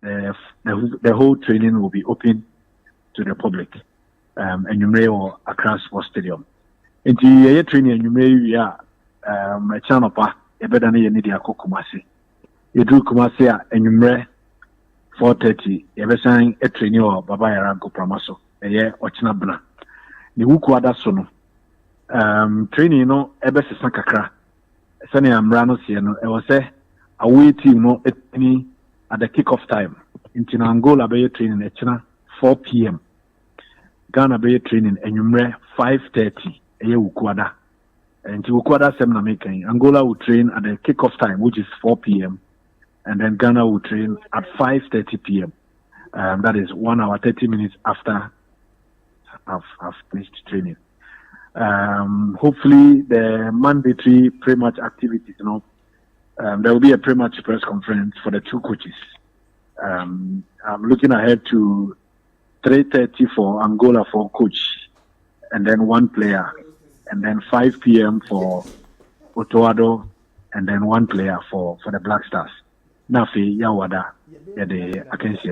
the whole training will be open to the public. And you may or Accra Sports Stadium. Into your training, you may a channel pa, a better than any Kumasi. You do Kumasi and you may 4:30. You ever sign a training or Baba Yaranko Pramaso, a year or Chinabna. The Wukwada Sono. Training, Ebes Sankakra. Sunny Amrano Sieno, I was away team, at the kick-off time. Into Angola, Bay training at China, 4 p.m. Ghana Bay training, and you may 5:30. A year Wukwada. And to Wukwada Semna making, Angola will train at the kick-off time, which is 4 p.m. And then Ghana will train at 5:30 p.m. That is 1 hour, 30 minutes after I've finished training. Hopefully, the mandatory pre-match activities, there will be a pre-match press conference for the two coaches. I'm looking ahead to 3:30 for Angola for coach, and then 1 player, and then 5 p.m. for Otoado, and then 1 player for the Black Stars. Nafi Yawada, I can see,